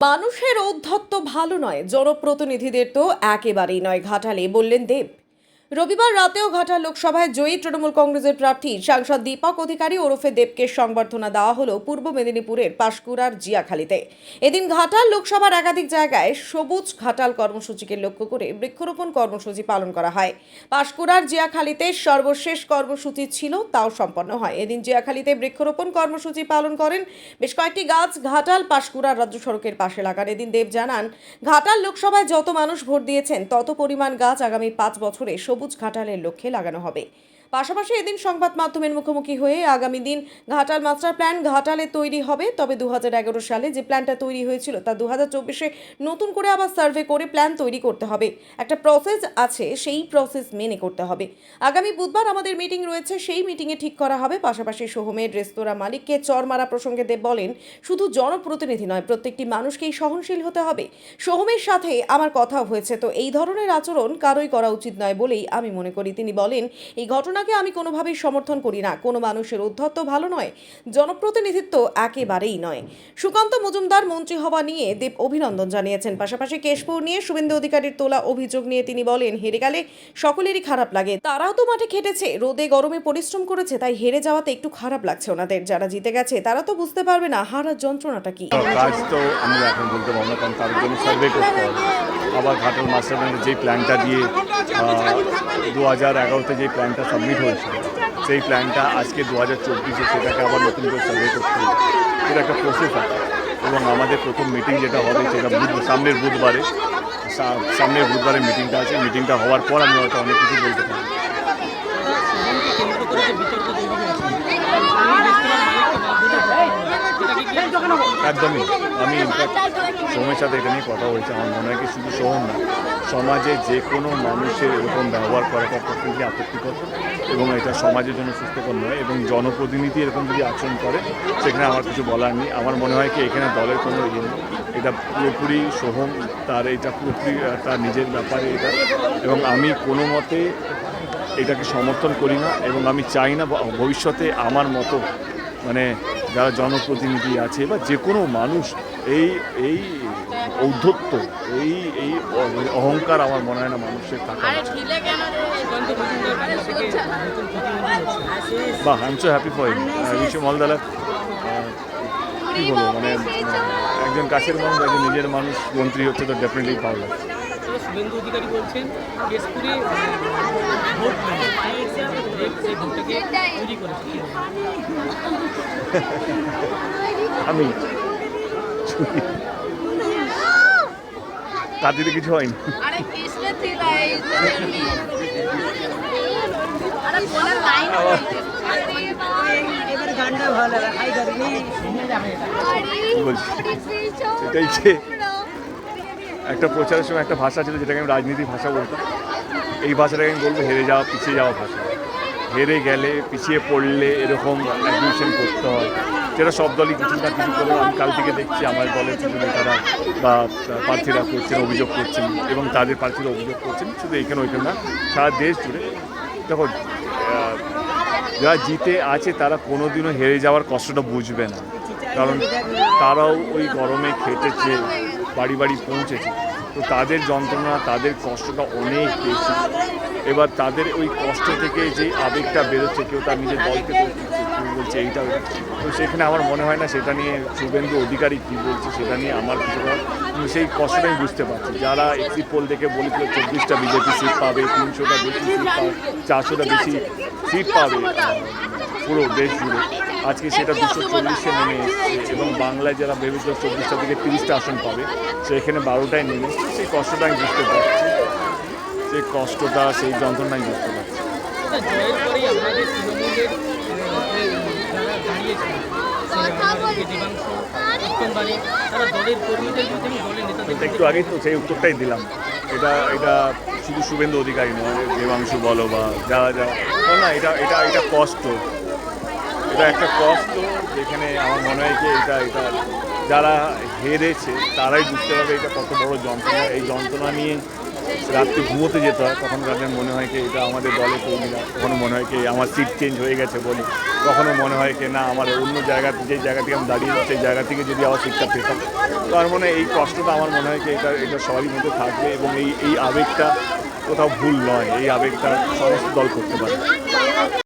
মানুষের ঔদ্ধত্য ভালো নয়, জনপ্রতিনিধিদের তো একেবারেই নয়, ঘাটালে বললেন দেব। রবিবার রাতেও ঘাটাল লোকসভায় জয়ী তৃণমূল কংগ্রেসের প্রার্থী সাংসদ দীপক অধিকারী ওরফে দেবকে সংবর্ধনা দেওয়া হলো পূর্ব মেদিনীপুরের পাঁশকুড়ার জিয়াখালীতে। এদিন ঘাটাল লোকসভার একাধিক জায়গায় সবুজ ঘাটাল কর্মসূচিকে লক্ষ্য করে বৃক্ষরোপণ কর্মসূচি পালন করা হয়। পাঁশকুড়ার জিয়াখালীতে সর্বশেষ কর্মসূচি ছিল, তাও সম্পন্ন হয়। এদিন জিয়াখালীতে বৃক্ষরোপণ কর্মসূচি পালন করেন। বেশ কয়েকটি গাছ ঘাটাল পাঁশকুড়ার রাজ্য সড়কের পাশে লাগান। এদিন দেব জানান, ঘাটাল লোকসভায় যত মানুষ ভোট দিয়েছেন তত পরিমাণ গাছ আগামী 5 বছরে সবুজ ঘাটালের লক্ষ্যে লাগানো হবে। পাশাপাশি এদিন সংবাদ মাধ্যমের মুখোমুখি হয়ে আগামী দিন ঘাটাল মাস্টার প্ল্যান ঘাটালে তৈরি হবে, তবে 2011 সালে যে প্ল্যানটা তৈরি হয়েছিল তা 2024-এ নতুন করে আবার সার্ভে করে প্ল্যান তৈরি করতে হবে। একটা প্রসেস আছে, সেই প্রসেস মেনে করতে হবে। আগামী বুধবার আমাদের মিটিং রয়েছে, সেই মিটিংয়ে ঠিক করা হবে। পাশাপাশি সোহমের রেস্তোরাঁ মালিককে চর মারা প্রসঙ্গে দেব বলেন, শুধু জনপ্রতিনিধি নয়, প্রত্যেকটি মানুষকেই সহনশীল হতে হবে। সোহমের সাথে আমার কথা হয়েছে, তো এই ধরনের আচরণ কারোই করা উচিত নয় বলেই আমি মনে করি। তিনি বলেন, এই ঘটনাকে আমি কোনোভাবেই সমর্থন করি না। কোনো মানুষের ঔদ্ধত্য ভালো নয়, জনপ্রতিনিধিত্ব একেবারেই নয়। সুকান্ত মজুমদার মন্ত্রী হওয়া নিয়ে দেব অভিনন্দন জানিয়েছেন। পাশাপাশি কেশপুর নিয়ে শুভেন্দু অধিকারীর তোলা অভিযোগ নিয়ে তিনি বলেন, হেরে গেলে সকলেরই খারাপ লাগে। তারাও তো মাঠে খেটেছে, রোদে গরমে পরিশ্রম করেছে, তাই হেরে যাওয়াতে একটু খারাপ লাগছে ওনাদের। যারা জিতে গেছে তারা তো বুঝতে পারবে না হারার যন্ত্রণাটা কি। কাজ তো আমি এখন বলতে পারবো না, কারণ তার জন্য সার্ভে করতে হবে। আবার ঘাটাল মাস্টার প্ল্যানের যেই প্ল্যানটা দিয়ে 2011-তে যেই প্ল্যানটা সাবমিট হয়েছিল, সেই প্ল্যানটা আজকে 2024-এ সেটাকে আবার নতুন করে সার্ভে করতে হবে। এটা একটা প্রসেস আছে এবং আমাদের প্রথম মিটিং যেটা হবে সেটা সামনের বুধবারে মিটিংটা আছে। মিটিংটা হওয়ার পর আমি হয়তো অনেক কিছু বলতে পারি। একদমই, আমি ইনফ্যাক্ট সোমের সাথে এটা নিয়ে কথা হয়েছে। আমার মনে হয় কি শুধু সোম না, সমাজে যে কোনো মানুষের এরকম ব্যবহার করাটা প্রত্যেকটি আপত্তিকর এবং এটা সমাজের জন্য সুস্থকর নয়। এবং জনপ্রতিনিধি এরকম যদি আচরণ করে সেখানে আমার কিছু বলার নেই। আমার মনে হয় কি এখানে দলের কোনো ইয়ে নেই, এটা পুরোপুরি সোহম তার, এটা পুরোপুরি তার নিজের ব্যাপারে এটা। এবং আমি কোনো মতে এটাকে সমর্থন করি না এবং আমি চাই না ভবিষ্যতে আমার মতো মানে যারা জনপ্রতিনিধি আছে বা যে কোনো মানুষ এই ঔদ্ধত্য এই অহংকার আমার মনে হয় না মানুষের থাকা উচিত। বা I am so happy for him, I wish him all the luck. কী বলবো, মানে একজন কাছের মানুষ, একজন নিজের মানুষ মন্ত্রী হচ্ছে, তো ডেফিনেটলি ভালো লাগছে। শুভেন্দু অধিকারী বলছেন কেশপুরে ভোট তৈরি করেছে। আমি তার দিতে কিছু হয়নি। এটাই যে একটা প্রচারের সময় একটা ভাষা ছিল যেটাকে আমি রাজনীতির ভাষা বলতাম। এই ভাষাটাকে আমি বলবো হেরে যাওয়া, পিছিয়ে যাওয়া ভাষা। হেরে গেলে, পিছিয়ে পড়লে এরকম অ্যাডমিশন করতে হয়, যেটা সব দলই কিছু না কিছু করে। আমি কাল থেকে দেখছি আমার দলের কিছু নেতারা বা প্রার্থীরা করছেন, অভিযোগ করছেন এবং তাদের প্রার্থীরা অভিযোগ করছেন, শুধু এখানে ওইখানে না, সারা দেশ জুড়ে। দেখো, যারা জিতে আছে তারা কোনোদিনও হেরে যাওয়ার কষ্টটা বুঝবে না, কারণ তারাও ওই গরমে খেটেছে, বাড়ি বাড়ি পৌঁছেছে। তো তাদের যন্ত্রণা, তাদের কষ্টটা অনেক বেশি। এবার তাদের ওই কষ্ট থেকে যে আবেগটা বেরোচ্ছে, কেউ তার নিজের দলকে বলছে এইটা, তো সেখানে আমার মনে হয় না সেটা নিয়ে শুভেন্দু অধিকারী কী বলছে সেটা নিয়ে আমার কিছু করার। কিন্তু সেই কষ্টটা আমি বুঝতে পারছি। যারা এক্সিট পোল দেখে বলেছিল 24টা বিজেপি সিট পাবে, 300টা বেশি সিট পাবে, 400টা বেশি সিট পাবে পুরো দেশ জুড়ে, আজকে সেটা 240-এ নেমে এসেছে। এবং বাংলায় যারা ভেবেছিল 24টা থেকে 30টা আসন পাবে, সেখানে 12টায় নেমে এসেছে। সেই কষ্টটা আমি বুঝতে পারছি, সেই কষ্টটা, সেই যন্ত্রণা আমি বুঝতে পারছি। একটু আগেই তো সেই উত্তরটাই দিলাম। এটা শুধু শুভেন্দু অধিকারী নয়, দেবাংশু বলো বা যারা না, এটা কষ্ট, এটা একটা কষ্ট যেখানে আমার মনে হয় কি এটা যারা হেরেছে তারাই বুঝতে পারবে এটা কত বড় যন্ত্রণা। এই যন্ত্রণা নিয়ে রাত্রে ঘুমোতে যেতে হয়, তখন তাদের মনে হয় কি এটা আমাদের দলে কর্মীরা, কখনো মনে হয় কি আমার সিট চেঞ্জ হয়ে গেছে বলে, কখনো মনে হয় কি না আমার অন্য জায়গা, যে জায়গা থেকে আমি দাঁড়িয়ে সেই জায়গা থেকে যদি আবার সিটটা পেতাম। তার মানে এই কষ্টটা আমার মনে হয় কি এটা সবারই মধ্যে থাকবে, এবং এই আবেগটা কোথাও ভুল নয়, এই আবেগটা সমস্ত দল করতে পারে।